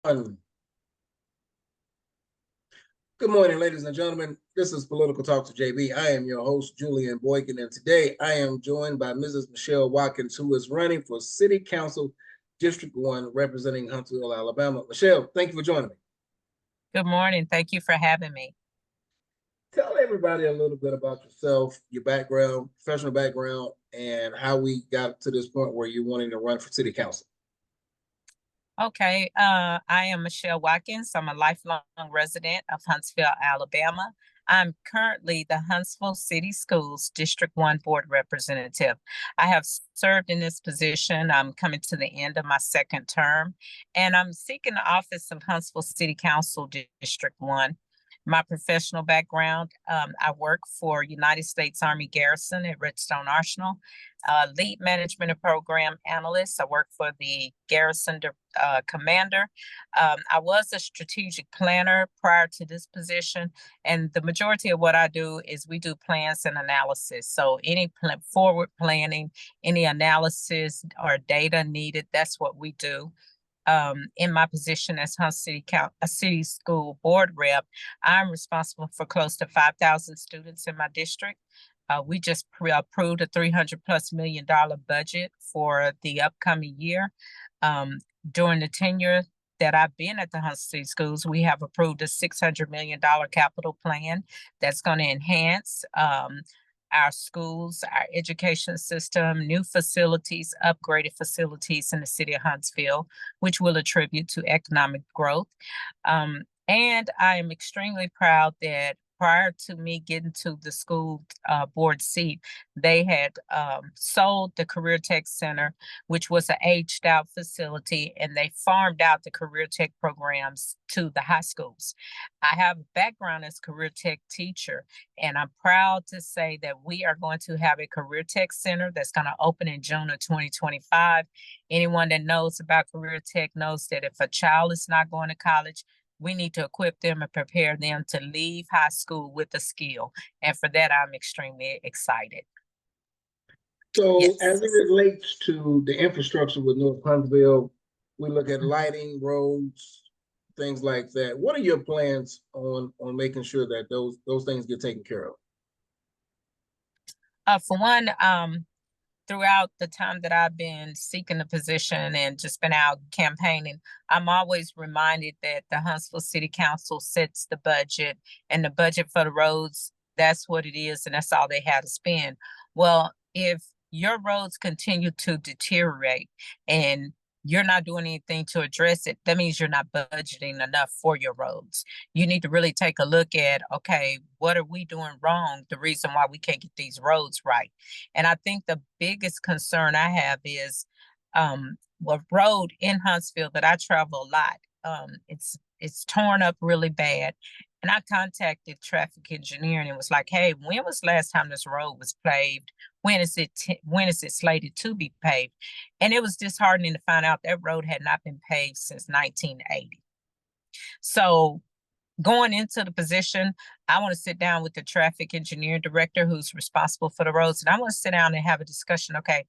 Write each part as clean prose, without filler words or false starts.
Good morning, ladies and gentlemen. This is Political Talk to JB. I am your host, Julian Boykin, and today I am joined by Mrs. Michelle Watkins, who is running for City Council District 1, representing Huntsville, Alabama. Michelle, thank you for joining me. Good morning. Thank you for having me. Tell everybody a little bit about yourself, your background, professional background, and how we got to this point where you're wanting to run for City Council. Okay, I am Michelle Watkins. I'm a lifelong resident of Huntsville, Alabama. I'm currently the Huntsville City Schools District 1 Board Representative. I have served in this position. I'm coming to the end of my second term, and I'm seeking the office of Huntsville City Council District 1. My professional background, I work for United States Army Garrison at Redstone Arsenal, lead management and program analyst. I work for the Garrison commander. I was a strategic planner prior to this position, and the majority of what I do is we do plans and analysis. So any forward planning, any analysis or data needed, that's what we do. In my position as a city school board rep, I'm responsible for close to 5,000 students in my district. We just approved a $300+ million budget for the upcoming year. During the tenure that I've been at the Huntsville City Schools, we have approved a $600 million capital plan that's going to enhance our schools, our education system, new facilities, upgraded facilities in the city of Huntsville, which will attribute to economic growth. And I am extremely proud that prior to me getting to the school board seat, they had sold the Career Tech Center, which was an aged out facility, and they farmed out the Career Tech programs to the high schools. I have a background as a Career Tech teacher, and I'm proud to say that we are going to have a Career Tech Center that's going to open in June of 2025. Anyone that knows about Career Tech knows that if a child is not going to college, we need to equip them and prepare them to leave high school with a skill. And for that, I'm extremely excited. So as it relates to the infrastructure with North Huntsville, we look at lighting, roads, things like that. What are your plans on making sure that those things get taken care of? For one, throughout the time that I've been seeking the position and just been out campaigning, I'm always reminded that the Huntsville City Council sets the budget, and the budget for the roads, that's what it is, and that's all they have to spend. Well, if your roads continue to deteriorate and you're not doing anything to address it, that means you're not budgeting enough for your roads. You need to really take a look at, okay, what are we doing wrong? The reason why we can't get these roads right. And I think the biggest concern I have is road in Huntsville that I travel a lot. It's torn up really bad. And I contacted traffic engineering and was like, hey, when was the last time this road was paved? When is it slated to be paved? And it was disheartening to find out that road had not been paved since 1980. So going into the position, I want to sit down with the traffic engineering director who's responsible for the roads, and I want to sit down and have a discussion. Okay,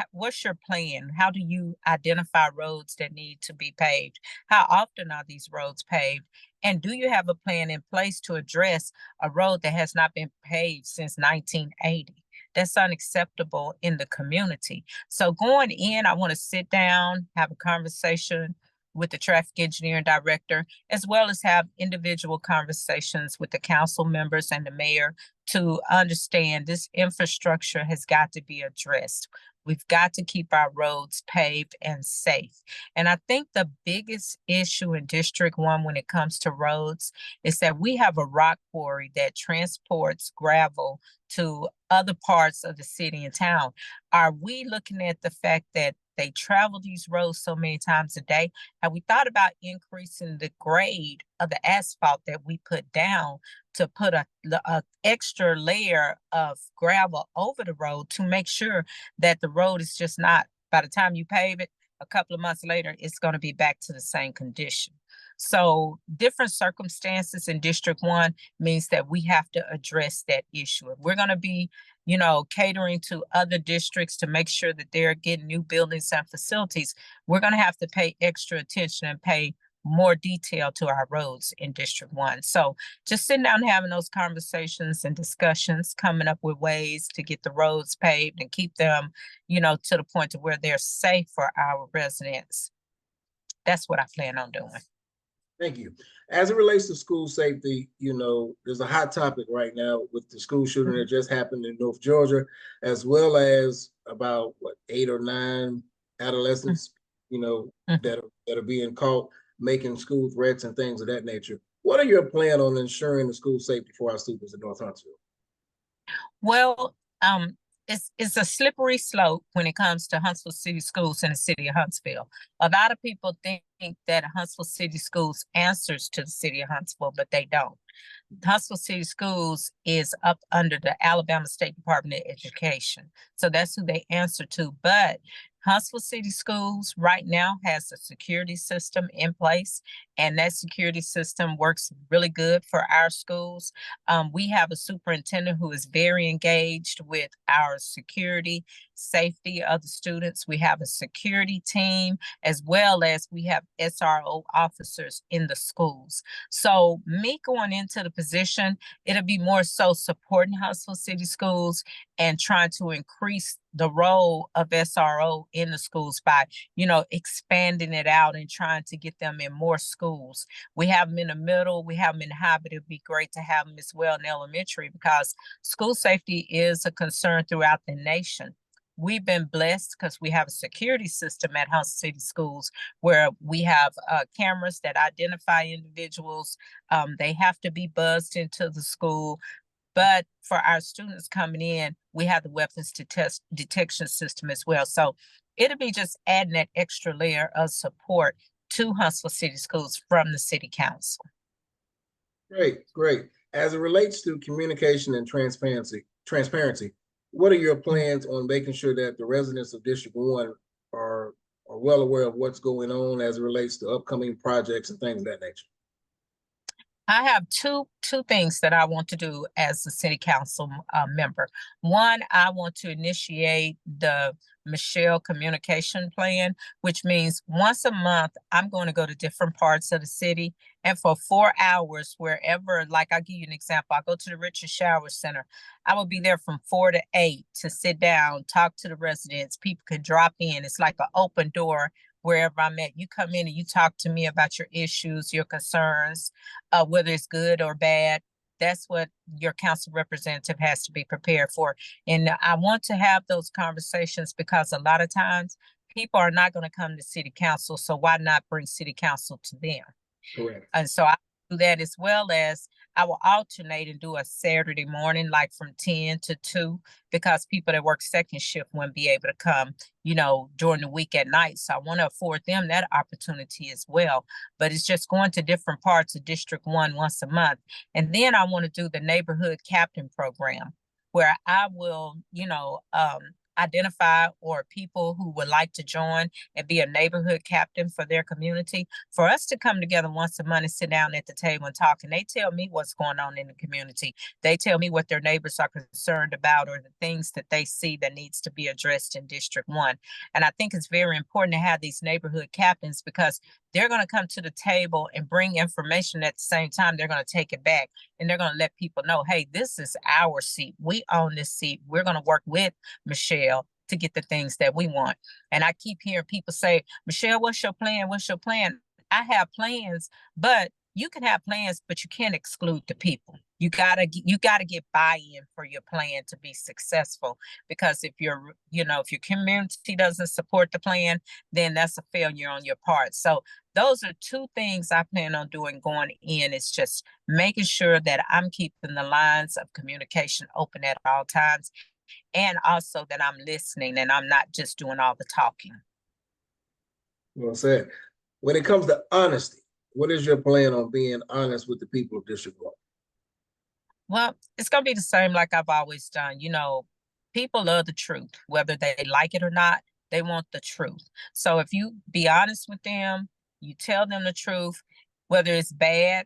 what's your plan? How do you identify roads that need to be paved? How often are these roads paved? And do you have a plan in place to address a road that has not been paved since 1980? That's unacceptable in the community. So going in, I want to sit down, have a conversation with the traffic engineering director, as well as have individual conversations with the council members and the mayor to understand this infrastructure has got to be addressed. We've got to keep our roads paved and safe. And I think the biggest issue in District 1 when it comes to roads is that we have a rock quarry that transports gravel to other parts of the city and town. Are we looking at the fact that they travel these roads so many times a day? Have we thought about increasing the grade of the asphalt that we put down to put a extra layer of gravel over the road to make sure that the road is just not, by the time you pave it, a couple of months later, it's going to be back to the same condition? So different circumstances in District 1 means that we have to address that issue. If we're going to be, catering to other districts to make sure that they're getting new buildings and facilities, we're going to have to pay extra attention and pay more detail to our roads in District 1. So just sitting down and having those conversations and discussions, coming up with ways to get the roads paved and keep them, to the point to where they're safe for our residents. That's what I plan on doing. Thank you. As it relates to school safety, there's a hot topic right now with the school shooting that just happened in North Georgia, as well as about 8 or 9 adolescents, that are being caught making school threats and things of that nature. What are your plan on ensuring the school safety for our students in North Huntsville? Well, it's a slippery slope when it comes to Huntsville City Schools in the city of Huntsville. A lot of people think that Huntsville City Schools answers to the city of Huntsville, but they don't. Huntsville City Schools is up under the Alabama State Department of Education. So that's who they answer to. But Huntsville City Schools right now has a security system in place, and that security system works really good for our schools. We have a superintendent who is very engaged with our security, safety of the students. We have a security team, as well as we have SRO officers in the schools. So me going into the position, it'll be more so supporting Huntsville City Schools and trying to increase the role of SRO in the schools by, expanding it out and trying to get them in more schools. We have them in the middle, we have them in the high, but it'd be great to have them as well in elementary, because school safety is a concern throughout the nation. We've been blessed because we have a security system at Huntsville City Schools where we have cameras that identify individuals. They have to be buzzed into the school. But for our students coming in, we have the weapons detection system as well. So it'll be just adding that extra layer of support to Huntsville City Schools from the city council. Great, great. As it relates to communication and transparency, what are your plans on making sure that the residents of District 1 are well aware of what's going on as it relates to upcoming projects and things of that nature? I have two things that I want to do as a city council member. One, I want to initiate the Michelle communication plan, which means once a month, I'm going to go to different parts of the city, and for 4 hours, wherever, like I'll give you an example. I'll go to the Richard Shower Center. I will be there from 4 to 8 to sit down, talk to the residents. People can drop in. It's like an open door wherever I'm at. You come in and you talk to me about your issues, your concerns, whether it's good or bad. That's what your council representative has to be prepared for. And I want to have those conversations because a lot of times people are not going to come to city council. So why not bring city council to them? Correct. And so I do that, as well as I will alternate and do a Saturday morning, like from 10 to 2, because people that work second shift wouldn't be able to come, during the week at night. So I want to afford them that opportunity as well. But it's just going to different parts of District 1 once a month. And then I want to do the neighborhood captain program, where I will, identify or people who would like to join and be a neighborhood captain for their community, for us to come together once a month and sit down at the table and talk. And they tell me what's going on in the community. They tell me what their neighbors are concerned about, or the things that they see that needs to be addressed in District 1. And I think it's very important to have these neighborhood captains, because they're going to come to the table and bring information. At the same time, they're going to take it back and they're going to let people know, hey, this is our seat. We own this seat. We're going to work with Michelle to get the things that we want. And I keep hearing people say, Michelle, what's your plan? What's your plan? I have plans, but you can have plans, but you can't exclude the people. You gotta get buy-in for your plan to be successful. Because if your community doesn't support the plan, then that's a failure on your part. So those are two things I plan on doing going in. It's just making sure that I'm keeping the lines of communication open at all times, and also that I'm listening and I'm not just doing all the talking. Well said. When it comes to honesty, what is your plan on being honest with the people of District 1? Well, it's going to be the same like I've always done. People love the truth, whether they like it or not. They want the truth. So if you be honest with them, you tell them the truth, whether it's bad,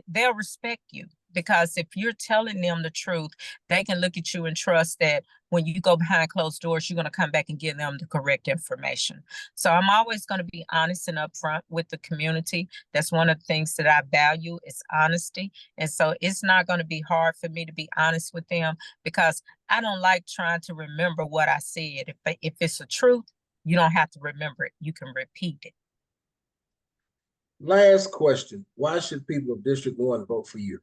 they'll respect you. Because if you're telling them the truth, they can look at you and trust that when you go behind closed doors, you're going to come back and give them the correct information. So I'm always going to be honest and upfront with the community. That's one of the things that I value is honesty. And so it's not going to be hard for me to be honest with them because I don't like trying to remember what I said. If it's the truth, you don't have to remember it. You can repeat it. Last question. Why should people of District 1 vote for you?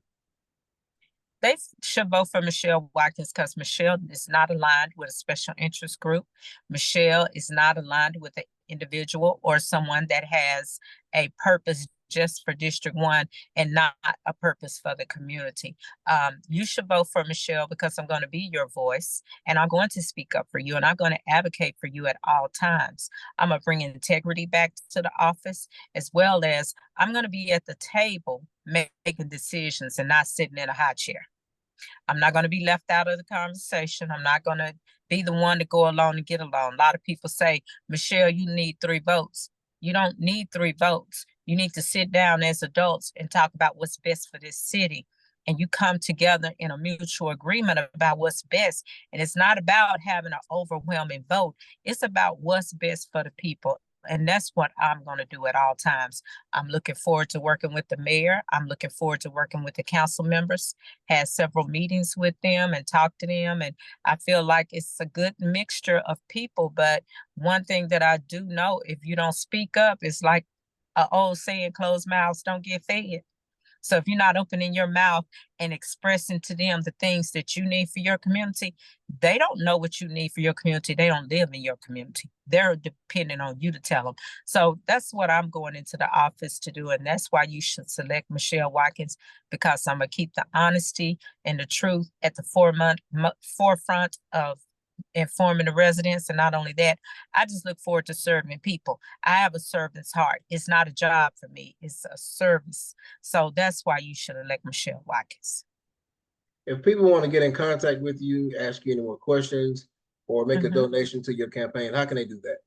They should vote for Michelle Watkins because Michelle is not aligned with a special interest group. Michelle is not aligned with an individual or someone that has a purpose just for District 1 and not a purpose for the community. You should vote for Michelle because I'm going to be your voice and I'm going to speak up for you and I'm going to advocate for you at all times. I'm going to bring integrity back to the office as well as I'm going to be at the table making decisions and not sitting in a high chair. I'm not going to be left out of the conversation. I'm not going to be the one to go along and get along. A lot of people say, Michelle, you need 3 votes. You don't need 3 votes. You need to sit down as adults and talk about what's best for this city. And you come together in a mutual agreement about what's best. And it's not about having an overwhelming vote. It's about what's best for the people. And that's what I'm going to do at all times. I'm looking forward to working with the mayor. I'm looking forward to working with the council members, had several meetings with them and talked to them. And I feel like it's a good mixture of people. But one thing that I do know, if you don't speak up, it's like an old saying, closed mouths don't get fed. So if you're not opening your mouth and expressing to them the things that you need for your community, they don't know what you need for your community. They don't live in your community. They're depending on you to tell them. So that's what I'm going into the office to do. And that's why you should select Michelle Watkins, because I'm going to keep the honesty and the truth at the forefront of informing the residents. And not only that, I just look forward to serving people. I have a servant's heart. It's not a job for me, it's a service. So that's why you should elect Michelle Watkins. If people want to get in contact with you, ask you any more questions, or make a donation to your campaign, how can they do that?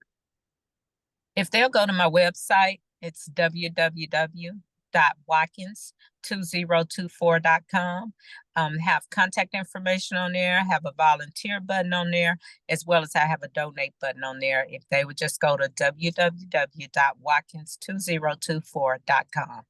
If they'll go to my website, it's www.watkins2024.com. Have contact information on there, have a volunteer button on there, as well as I have a donate button on there. If they would just go to www.watkins2024.com.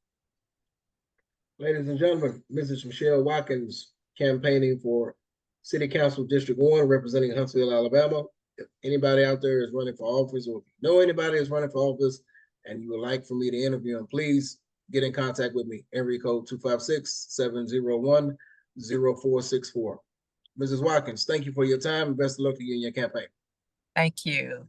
Ladies and gentlemen, Mrs. Michelle Watkins, campaigning for City Council District 1, representing Huntsville, Alabama. If anybody out there is running for office, or if you know anybody is running for office and you would like for me to interview them, please get in contact with me. Area code 256-701-0464. Mrs. Watkins, thank you for your time and best of luck to you in your campaign. Thank you.